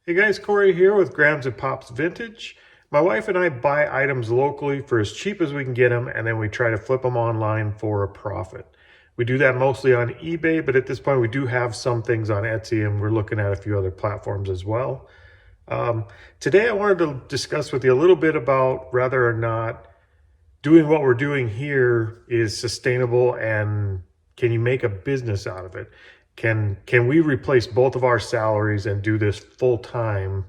Hey guys, Corey here with Grams and Pops Vintage. My wife and I buy items locally for as cheap as we can get them, and then we try to flip them online for a profit. We do that mostly on eBay, but at this point we do have some things on Etsy, and we're looking at a few other platforms as well. Today I wanted to discuss with you a little bit about whether or not doing what we're doing here is sustainable and can you make a business out of it? Can we replace both of our salaries and do this full time?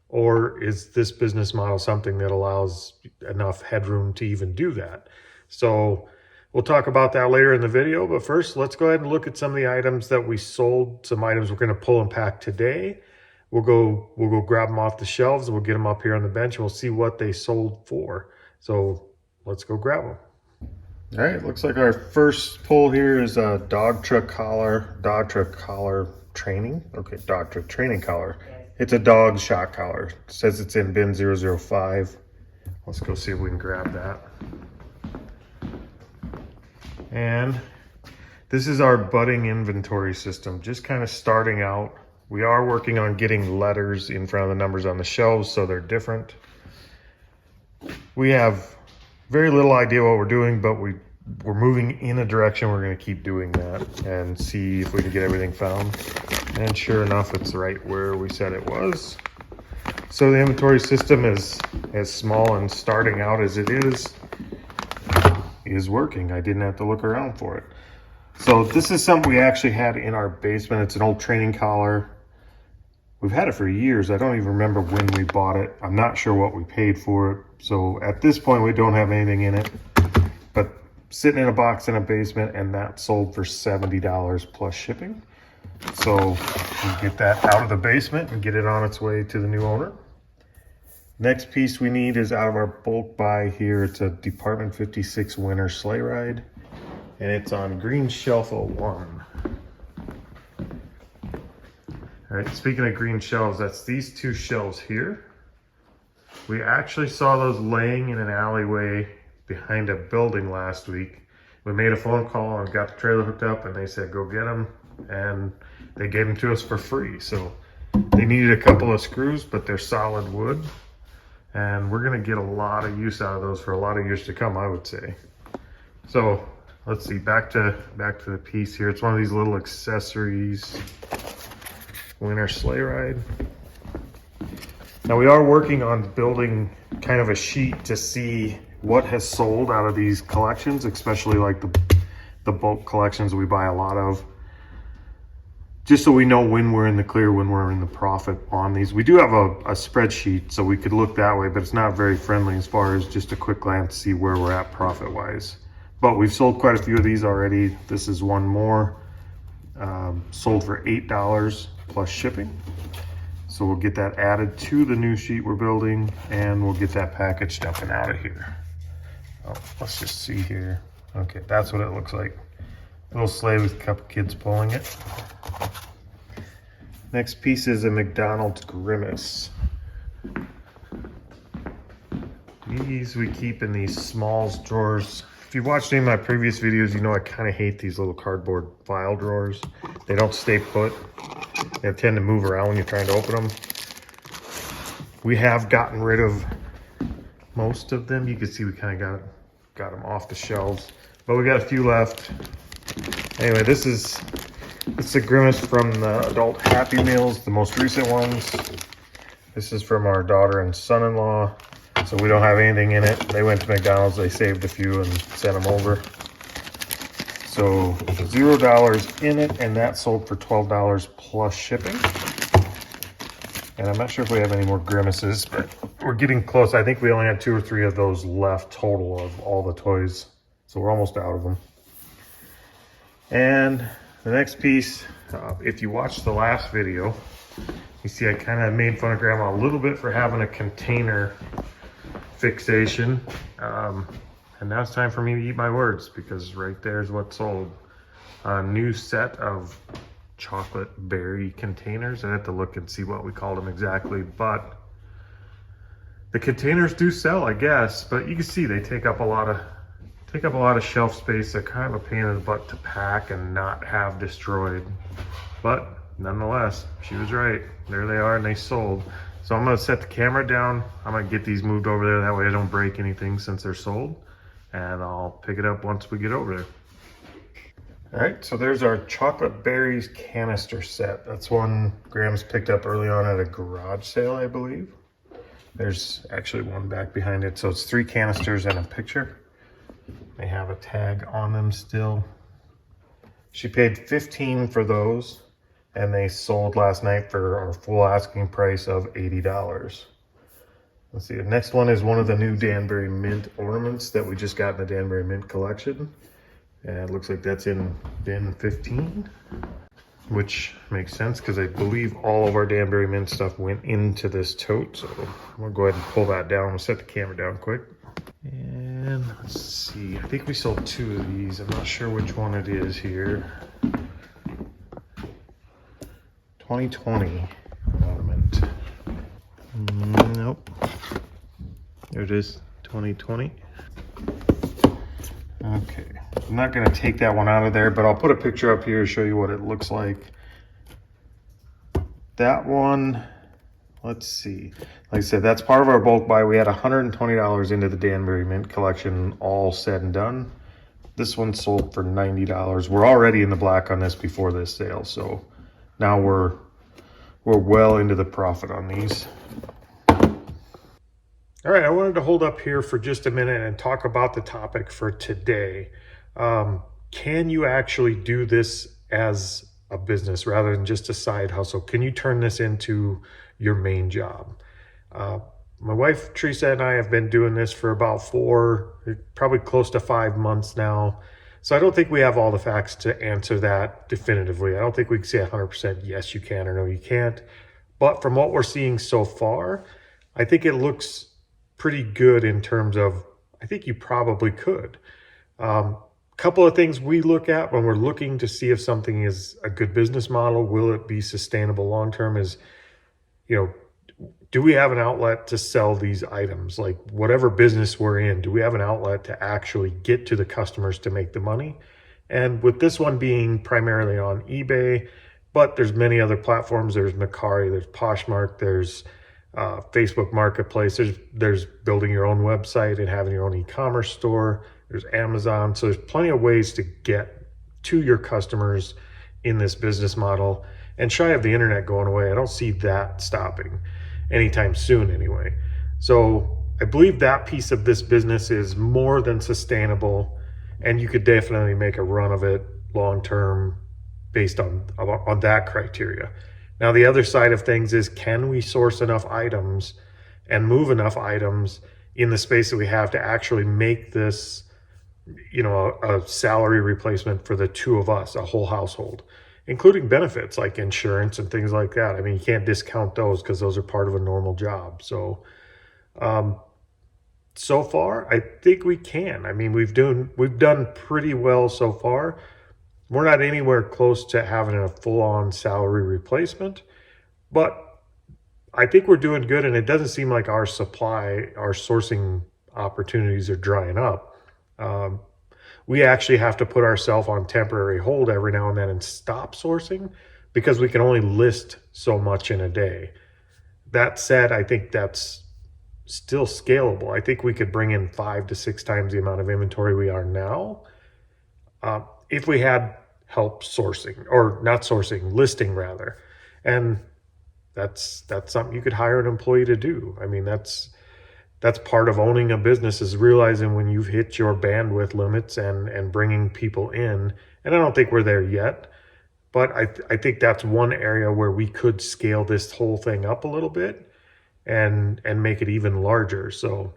Or is this business model something that allows enough headroom to even do that? So we'll talk about that later in the video, but first let's go ahead and look at some of the items that we sold, some items we're going to pull and pack today. We'll go grab them off the shelves and we'll get them up here on the bench and we'll see what they sold for. So let's go grab them. All right, looks like our first pull here is a dog truck collar training. Okay, dog truck training collar. It's a dog shock collar. It says it's in bin 005. Let's go see if we can grab that. And this is our budding inventory system, just kind of starting out. We are working on getting letters in front of the numbers on the shelves so they're different. We have very little idea what we're doing, but we're moving in a direction. We're going to keep doing that and see if we can get everything found. And sure enough, it's right where we said it was. So the inventory system is as small and starting out as it is working. I didn't have to look around for it. So this is something we actually had in our basement. It's an old training collar. We've had it for years. I don't even remember when we bought it. I'm not sure what we paid for it. So at this point, we don't have anything in it, but sitting in a box in a basement, and that sold for $70 plus shipping. So we'll get that out of the basement and get it on its way to the new owner. Next piece we need is out of our bulk buy here. It's a Department 56 winter sleigh ride, and it's on Green Shelf 01. All right, speaking of green shelves, that's these two shelves here. We actually saw those laying in an alleyway behind a building last week. We made a phone call and got the trailer hooked up, and they said, go get them. And they gave them to us for free. So they needed a couple of screws, but they're solid wood. And we're gonna get a lot of use out of those for a lot of years to come, I would say. So let's see, back to the piece here. It's one of these little accessories. Winter sleigh ride. Now we are working on building kind of a sheet to see what has sold out of these collections, especially like the bulk collections we buy a lot of, just so we know when we're in the clear, when we're in the profit on these. We do have a spreadsheet, so we could look that way, but it's not very friendly as far as just a quick glance to see where we're at profit wise. But we've sold quite a few of these already. This is one more, sold for $8 plus shipping. So we'll get that added to the new sheet we're building, and we'll get that package dumping out of here. Oh, let's just see here. Okay, that's what it looks like. A little sleigh with a couple kids pulling it. Next piece is a McDonald's Grimace. These we keep in these smalls drawers. If you've watched any of my previous videos, you know I kind of hate these little cardboard file drawers. They don't stay put. They tend to move around when you're trying to open them. We have gotten rid of most of them. You can see we kind of got them off the shelves, but we got a few left. Anyway, it's a Grimace from the adult Happy Meals, the most recent ones. This is from our daughter and son-in-law, so we don't have anything in it. They went to McDonald's, they saved a few and sent them over. So $0 in it, and that sold for $12 plus shipping. And I'm not sure if we have any more Grimaces, but we're getting close. I think we only have 2 or 3 of those left total of all the toys. So we're almost out of them. And the next piece, if you watched the last video, you see I kind of made fun of Grandma a little bit for having a container fixation. And now it's time for me to eat my words, because right there's what sold. A new set of chocolate berry containers. I have to look and see what we called them exactly, but the containers do sell, I guess. But you can see they take up a lot of shelf space. They're kind of a pain in the butt to pack and not have destroyed, but nonetheless, she was right. There they are, and they sold. So I'm gonna set the camera down. I'm gonna get these moved over there. That way I don't break anything since they're sold. And I'll pick it up once we get over there. All right, so there's our chocolate berries canister set. That's one Graham's picked up early on at a garage sale, I believe. There's actually one back behind it. So it's 3 canisters and a picture. They have a tag on them still. She paid $15 for those, and they sold last night for our full asking price of $80. Let's see, the next one is one of the new Danbury Mint ornaments that we just got in the Danbury Mint collection. And it looks like that's in bin 15, which makes sense because I believe all of our Danbury Mint stuff went into this tote. So I'm gonna go ahead and pull that down. We'll set the camera down quick. And let's see, I think we sold 2 of these. I'm not sure which one it is here. 2020 ornament. Nope. There it is, 2020. Okay, I'm not gonna take that one out of there, but I'll put a picture up here to show you what it looks like. That one, let's see. Like I said, that's part of our bulk buy. We had $120 into the Danbury Mint collection, all said and done. This one sold for $90. We're already in the black on this before this sale, so now we're well into the profit on these. All right, I wanted to hold up here for just a minute and talk about the topic for today. Can you actually do this as a business rather than just a side hustle? Can you turn this into your main job? My wife, Teresa, and I have been doing this for about 4, probably close to 5 months now. So I don't think we have all the facts to answer that definitively. I don't think we can say 100% yes, you can or no, you can't. But from what we're seeing so far, I think it looks pretty good in terms of, I think you probably could. Couple of things we look at when we're looking to see if something is a good business model, will it be sustainable long-term, is, do we have an outlet to sell these items? Like whatever business we're in, do we have an outlet to actually get to the customers to make the money? And with this one being primarily on eBay, but there's many other platforms. There's Mercari, there's Poshmark, there's Facebook Marketplace, there's building your own website and having your own e-commerce store, there's Amazon. So there's plenty of ways to get to your customers in this business model. And shy of the internet going away, I don't see that stopping anytime soon anyway. So I believe that piece of this business is more than sustainable, and you could definitely make a run of it long term based on that criteria. Now, the other side of things is, can we source enough items and move enough items in the space that we have to actually make this, a salary replacement for the 2 of us, a whole household, including benefits like insurance and things like that. I mean, you can't discount those because those are part of a normal job. So, so far, I think we can. I mean, we've done pretty well so far. We're not anywhere close to having a full-on salary replacement, but I think we're doing good, and it doesn't seem like our sourcing opportunities are drying up. We actually have to put ourselves on temporary hold every now and then and stop sourcing because we can only list so much in a day. That said, I think that's still scalable. I think we could bring in 5 to 6 times the amount of inventory we are now. If we had help sourcing, or not sourcing, listing rather. And that's something you could hire an employee to do. I mean, that's part of owning a business, is realizing when you've hit your bandwidth limits and bringing people in. And I don't think we're there yet, but I think that's one area where we could scale this whole thing up a little bit and make it even larger. So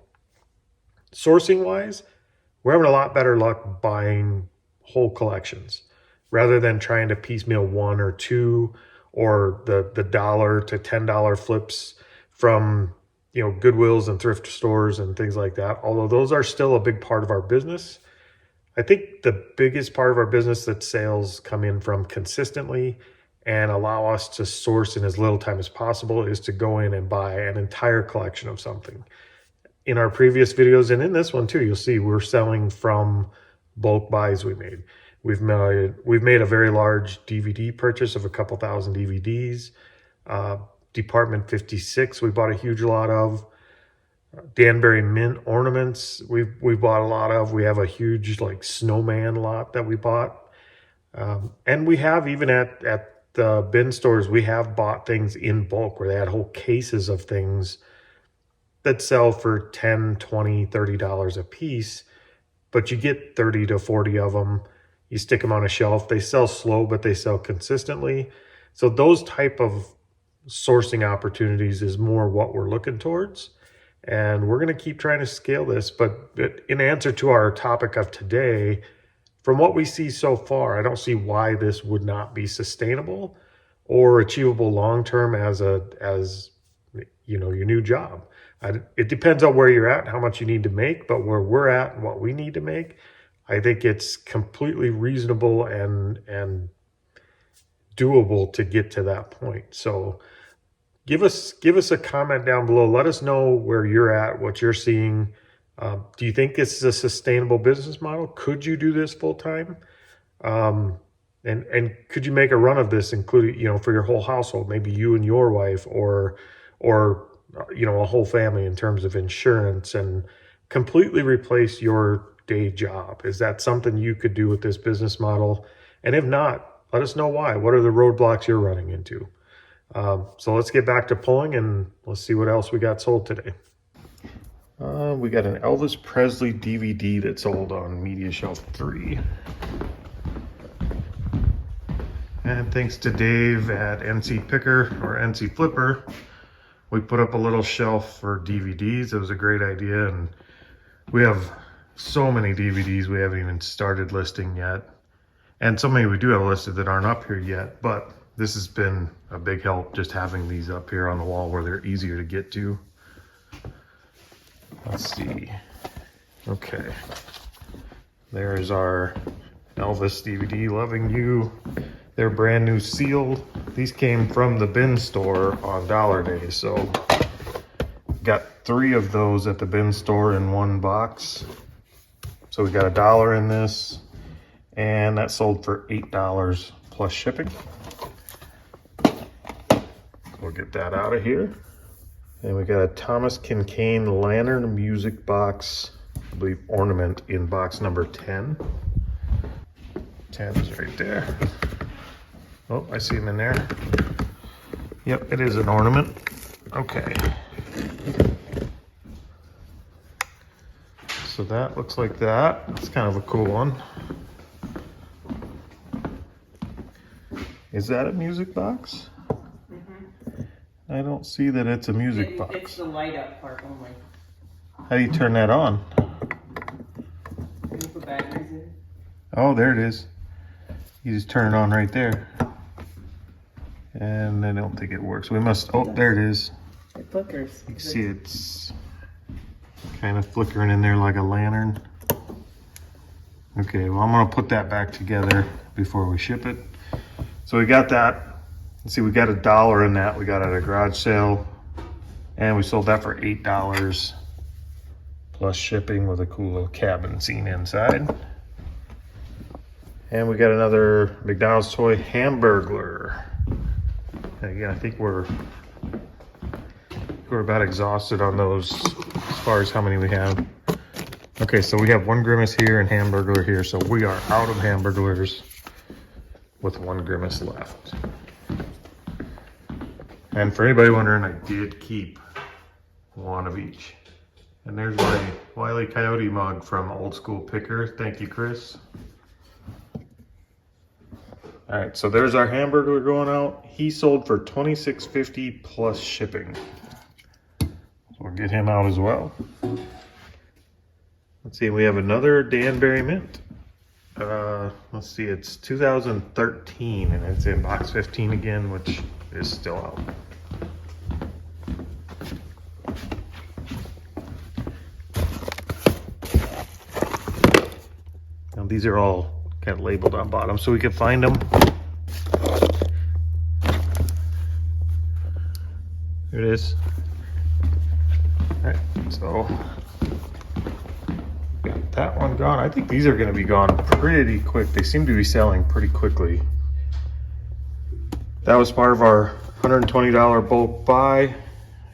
sourcing wise, we're having a lot better luck buying whole collections rather than trying to piecemeal 1 or 2 or the $1 to $10 flips from Goodwills and thrift stores and things like that. Although those are still a big part of our business, I think the biggest part of our business that sales come in from consistently and allow us to source in as little time as possible is to go in and buy an entire collection of something. In our previous videos, and in this one too, you'll see we're selling from bulk buys we made. We've made a very large DVD purchase of a couple thousand DVDs. Department 56 we bought a huge lot of. Danbury mint ornaments we bought a lot of. We have a huge like snowman lot that we bought. And we have, even at the bin stores, we have bought things in bulk where they had whole cases of things that sell for $10, $20, $30 a piece, but you get 30 to 40 of them. You stick them on a shelf. They sell slow, but they sell consistently. So those type of sourcing opportunities is more what we're looking towards. And we're going to keep trying to scale this. But in answer to our topic of today, from what we see so far, I don't see why this would not be sustainable or achievable long-term as you know, your new job. It depends on where you're at, how much you need to make, but where we're at and what we need to make, I think it's completely reasonable and doable to get to that point. So give us a comment down below. Let us know where you're at, what you're seeing. Do you think this is a sustainable business model? Could you do this full time? And could you make a run of this, including, you know, for your whole household, maybe you and your wife, or you know, a whole family, in terms of insurance, and completely replace your day job? Is that something you could do with this business model? And if not, let us know why. What are the roadblocks you're running into? So let's get back to pulling, and let's see what else we got sold today. We got an Elvis Presley DVD that sold on Media Shelf 3. And thanks to Dave at NC Picker or NC Flipper, we put up a little shelf for DVDs. It was a great idea, and we have so many DVDs we haven't even started listing yet. And so many we do have listed that aren't up here yet, but this has been a big help, just having these up here on the wall where they're easier to get to. Let's see. Okay. There's our Elvis DVD, Loving You. They're brand new sealed. These came from the bin store on Dollar Day, so got 3 of those at the bin store in one box. So we got $1 in this, and that sold for $8 plus shipping. We'll get that out of here. And we got a Thomas Kincaid Lantern Music Box, I believe ornament, in box number 10. 10 is right there. Oh, I see him in there. Yep, it is an ornament. Okay. So that looks like that. It's kind of a cool one. Is that a music box? I don't see that it's a music box. It's the light up part only. How do you turn that on? Can you put batteries in? Oh, there it is. You just turn it on right there. And I don't think it works. We must, oh, there it is. It flickers. You can see it's kind of flickering in there like a lantern. Okay, well, I'm gonna put that back together before we ship it. So we got that. Let's see, we got $1 in that. We got it at a garage sale, and we sold that for $8 plus shipping, with a cool little cabin scene inside. And we got another McDonald's toy Hamburglar. And again, I think we're about exhausted on those as far as how many we have. Okay, so we have 1 Grimace here and Hamburglar here, so we are out of Hamburglars with 1 Grimace left. And for anybody wondering, I did keep 1 of each. And there's my Wile E. Coyote mug from Old School Picker. Thank you, Chris. All right, so there's our Hamburglar going out. He sold for $26.50 plus shipping. So we'll get him out as well. Let's see, we have another Danbury mint. Let's see, it's 2013, and it's in box 15 again, which is still out. Now these are all kind of labeled on bottom so we can find them. Here it is. All right, so that one gone. I think these are going to be gone pretty quick. They seem to be selling pretty quickly. That was part of our $120 bulk buy.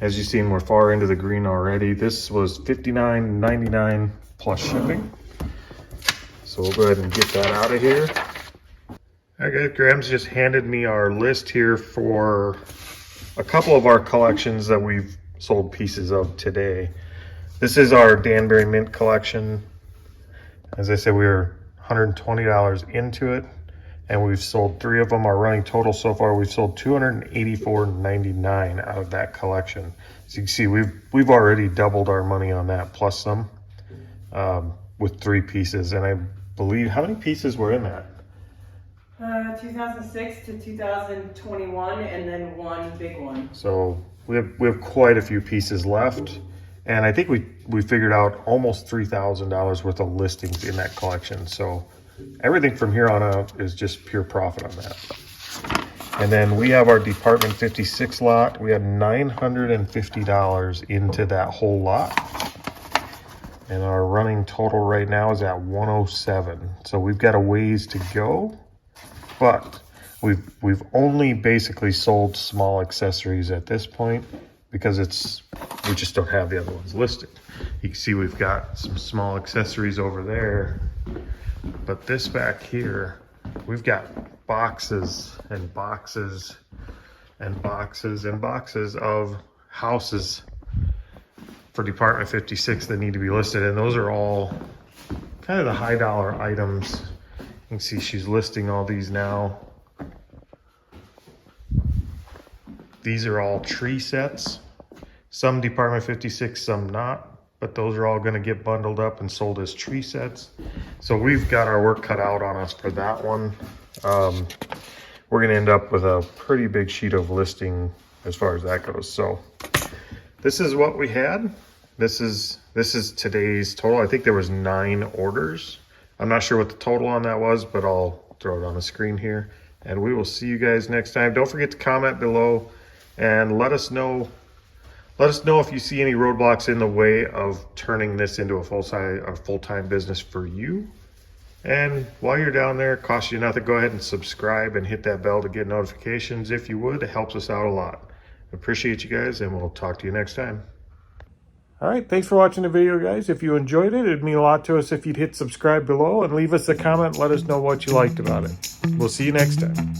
As you've seen, we're far into the green already. This was $59.99 plus shipping. So we'll go ahead and get that out of here. All right, guys, Graham's just handed me our list here for a couple of our collections that we've sold pieces of today. This is our Danbury Mint collection. As I said, we were $120 into it, and we've sold 3 of them. Our running total so far, we've sold $284.99 out of that collection. So you can see we've already doubled our money on that plus some with 3 pieces. And I believe, how many pieces were in that? 2006 to 2021, and then 1 big one. So we have quite a few pieces left, and I think we figured out almost $3,000 worth of listings in that collection. So everything from here on out is just pure profit on that. And then we have our Department 56 lot. We had $950 into that whole lot, and our running total right now is at 107. So we've got a ways to go. But we've only basically sold small accessories at this point because we just don't have the other ones listed. You can see we've got some small accessories over there, but this back here, we've got boxes and boxes and boxes and boxes of houses for Department 56 that need to be listed, and those are all kind of the high dollar items. You can see she's listing all these now. These are all tree sets. Some Department 56, some not, but those are all going to get bundled up and sold as tree sets. So we've got our work cut out on us for that one. We're going to end up with a pretty big sheet of listing as far as that goes. So this is what we had. This is today's total. I think there was 9 orders. I'm not sure what the total on that was, but I'll throw it on the screen here. And we will see you guys next time. Don't forget to comment below and let us know if you see any roadblocks in the way of turning this into a full-time business for you. And while you're down there, it costs you nothing. Go ahead and subscribe and hit that bell to get notifications if you would. It helps us out a lot. Appreciate you guys, and we'll talk to you next time. All right, thanks for watching the video, guys. If you enjoyed it, it'd mean a lot to us if you'd hit subscribe below and leave us a comment. Let us know what you liked about it. We'll see you next time.